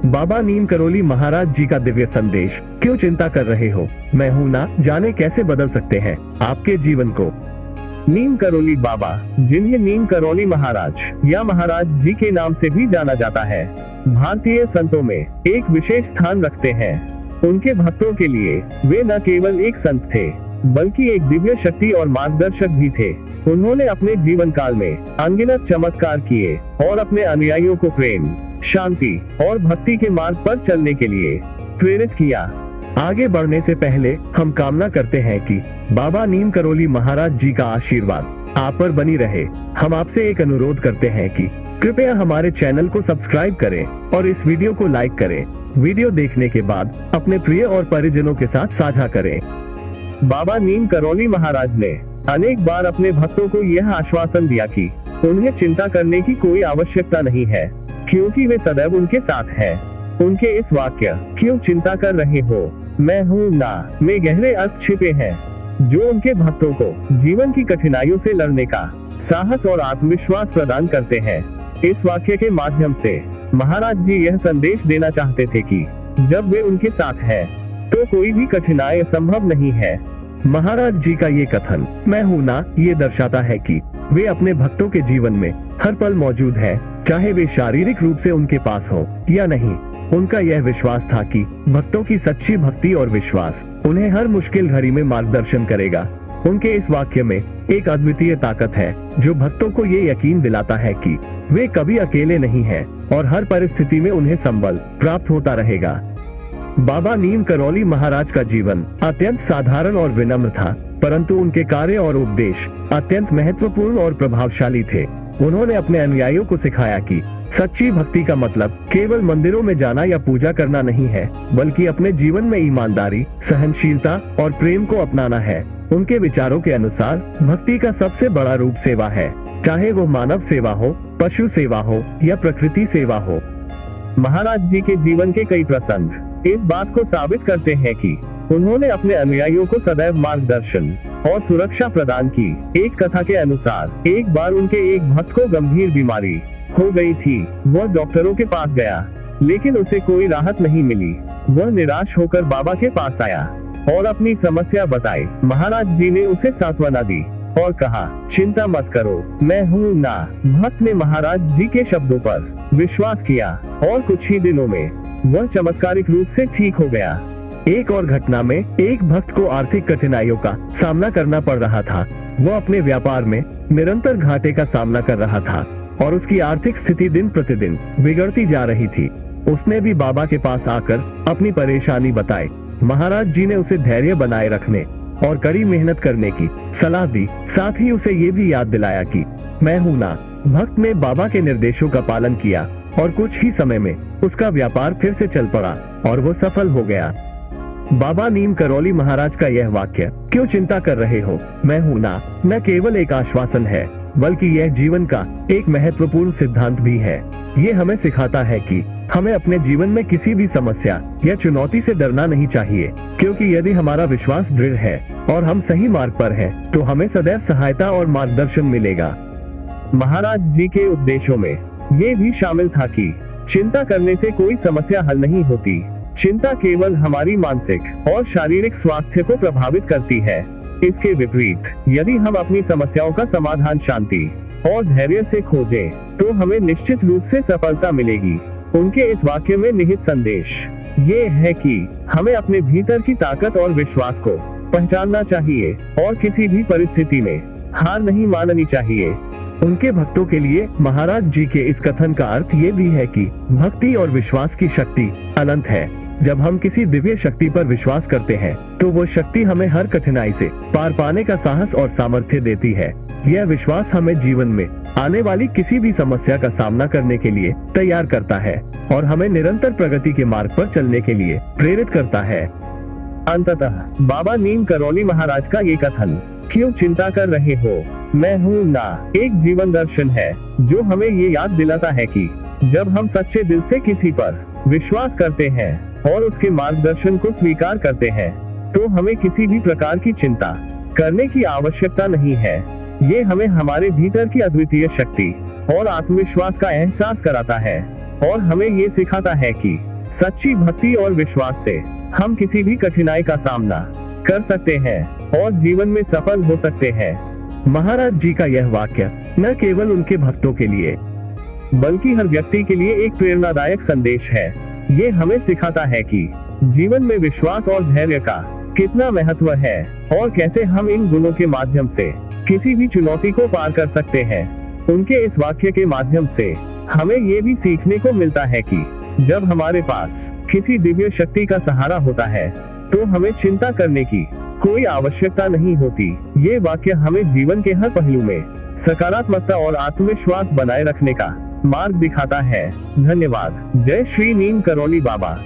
बाबा नीम करोली महाराज जी का दिव्य संदेश। क्यों चिंता कर रहे हो, मैं हूँ ना, जाने कैसे बदल सकते हैं आपके जीवन को। नीम करोली बाबा, जिन्हें नीम करोली महाराज या महाराज जी के नाम से भी जाना जाता है, भारतीय संतों में एक विशेष स्थान रखते हैं। उनके भक्तों के लिए वे न केवल एक संत थे, बल्कि एक दिव्य शक्ति और मार्गदर्शक भी थे। उन्होंने अपने जीवन काल में अनगिनत चमत्कार किए और अपने अनुयायियों को प्रेम, शांति और भक्ति के मार्ग पर चलने के लिए प्रेरित किया। आगे बढ़ने से पहले हम कामना करते हैं कि बाबा नीम करोली महाराज जी का आशीर्वाद आप पर बनी रहे। हम आपसे एक अनुरोध करते हैं कि कृपया हमारे चैनल को सब्सक्राइब करें और इस वीडियो को लाइक करें। वीडियो देखने के बाद अपने प्रिय और परिजनों के साथ साझा करें। बाबा नीम करोली महाराज ने अनेक बार अपने भक्तों को यह आश्वासन दिया कि उन्हें चिंता करने की कोई आवश्यकता नहीं है, क्योंकि वे सदैव उनके साथ हैं। उनके इस वाक्य "क्यों चिंता कर रहे हो, मैं हूँ ना" में गहरे अर्थ छिपे हैं, जो उनके भक्तों को जीवन की कठिनाइयों से लड़ने का साहस और आत्मविश्वास प्रदान करते हैं। इस वाक्य के माध्यम से महाराज जी यह संदेश देना चाहते थे कि जब वे उनके साथ हैं, तो कोई भी कठिनाई असंभव नहीं है। महाराज जी का ये कथन "मैं हूँ ना" ये दर्शाता है कि वे अपने भक्तों के जीवन में हर पल मौजूद है, चाहे वे शारीरिक रूप से उनके पास हो या नहीं। उनका यह विश्वास था कि भक्तों की सच्ची भक्ति और विश्वास उन्हें हर मुश्किल घड़ी में मार्गदर्शन करेगा। उनके इस वाक्य में एक अद्वितीय ताकत है, जो भक्तों को ये यकीन दिलाता है कि वे कभी अकेले नहीं हैं और हर परिस्थिति में उन्हें संबल प्राप्त होता रहेगा। बाबा नीम करोली महाराज का जीवन अत्यंत साधारण और विनम्र था, परंतु उनके कार्य और उपदेश अत्यंत महत्वपूर्ण और प्रभावशाली थे। उन्होंने अपने अनुयायियों को सिखाया कि सच्ची भक्ति का मतलब केवल मंदिरों में जाना या पूजा करना नहीं है, बल्कि अपने जीवन में ईमानदारी, सहनशीलता और प्रेम को अपनाना है। उनके विचारों के अनुसार भक्ति का सबसे बड़ा रूप सेवा है, चाहे वो मानव सेवा हो, पशु सेवा हो या प्रकृति सेवा हो। महाराज जी के जीवन के कई प्रसंग इस बात को साबित करते हैं कि उन्होंने अपने अनुयायियों को सदैव मार्गदर्शन और सुरक्षा प्रदान की। एक कथा के अनुसार एक बार उनके एक भक्त को गंभीर बीमारी हो गई थी। वह डॉक्टरों के पास गया, लेकिन उसे कोई राहत नहीं मिली। वह निराश होकर बाबा के पास आया और अपनी समस्या बताई। महाराज जी ने उसे सांत्वना दी और कहा, चिंता मत करो, मैं हूँ ना। भक्त ने महाराज जी के शब्दों पर विश्वास किया और कुछ ही दिनों में वह चमत्कारिक रूप से ठीक हो गया। एक और घटना में एक भक्त को आर्थिक कठिनाइयों का सामना करना पड़ रहा था। वह अपने व्यापार में निरंतर घाटे का सामना कर रहा था और उसकी आर्थिक स्थिति दिन प्रतिदिन बिगड़ती जा रही थी। उसने भी बाबा के पास आकर अपनी परेशानी बताई। महाराज जी ने उसे धैर्य बनाए रखने और कड़ी मेहनत करने की सलाह दी। साथ ही उसे ये भी याद दिलाया कि मैं हूँ ना। भक्त ने बाबा के निर्देशों का पालन किया और कुछ ही समय में उसका व्यापार फिर से चल पड़ा और वो सफल हो गया। बाबा नीम करोली महाराज का यह वाक्य "क्यों चिंता कर रहे हो, मैं हूँ ना" न केवल एक आश्वासन है, बल्कि यह जीवन का एक महत्वपूर्ण सिद्धांत भी है। ये हमें सिखाता है कि हमें अपने जीवन में किसी भी समस्या या चुनौती से डरना नहीं चाहिए, क्योंकि यदि हमारा विश्वास दृढ़ है और हम सही मार्ग पर हैं, तो हमें सदैव सहायता और मार्गदर्शन मिलेगा। महाराज जी के उपदेशों में ये भी शामिल था कि चिंता करने से कोई समस्या हल नहीं होती। चिंता केवल हमारी मानसिक और शारीरिक स्वास्थ्य को प्रभावित करती है। इसके विपरीत, यदि हम अपनी समस्याओं का समाधान शांति और धैर्य से खोजें, तो हमें निश्चित रूप से सफलता मिलेगी। उनके इस वाक्य में निहित संदेश ये है कि हमें अपने भीतर की ताकत और विश्वास को पहचानना चाहिए और किसी भी परिस्थिति में हार नहीं माननी चाहिए। उनके भक्तों के लिए महाराज जी के इस कथन का अर्थ ये भी है कि भक्ति और विश्वास की शक्ति अनंत है। जब हम किसी दिव्य शक्ति पर विश्वास करते हैं, तो वो शक्ति हमें हर कठिनाई से पार पाने का साहस और सामर्थ्य देती है। यह विश्वास हमें जीवन में आने वाली किसी भी समस्या का सामना करने के लिए तैयार करता है और हमें निरंतर प्रगति के मार्ग पर चलने के लिए प्रेरित करता है। अंततः बाबा नीम करोली महाराज का ये कथन "क्यों चिंता कर रहे हो, मैं हूँ ना" एक जीवन दर्शन है, जो हमें ये याद दिलाता है कि जब हम सच्चे दिल से किसी पर विश्वास करते हैं और उसके मार्गदर्शन को स्वीकार करते हैं, तो हमें किसी भी प्रकार की चिंता करने की आवश्यकता नहीं है। ये हमें हमारे भीतर की अद्वितीय शक्ति और आत्मविश्वास का एहसास कराता है और हमें ये सिखाता है कि सच्ची भक्ति और विश्वास से हम किसी भी कठिनाई का सामना कर सकते हैं और जीवन में सफल हो सकते हैं। महाराज जी का यह वाक्य न केवल उनके भक्तों के लिए बल्कि हर व्यक्ति के लिए एक प्रेरणादायक संदेश है। ये हमें सिखाता है कि जीवन में विश्वास और धैर्य का कितना महत्व है और कैसे हम इन गुणों के माध्यम से किसी भी चुनौती को पार कर सकते हैं। उनके इस वाक्य के माध्यम से हमें ये भी सीखने को मिलता है कि जब हमारे पास किसी दिव्य शक्ति का सहारा होता है तो हमें चिंता करने की कोई आवश्यकता नहीं होती। ये वाक्य हमें जीवन के हर पहलू में सकारात्मकता और आत्मविश्वास बनाए रखने का मार्ग दिखाता है। धन्यवाद। जय श्री नीम करौली बाबा।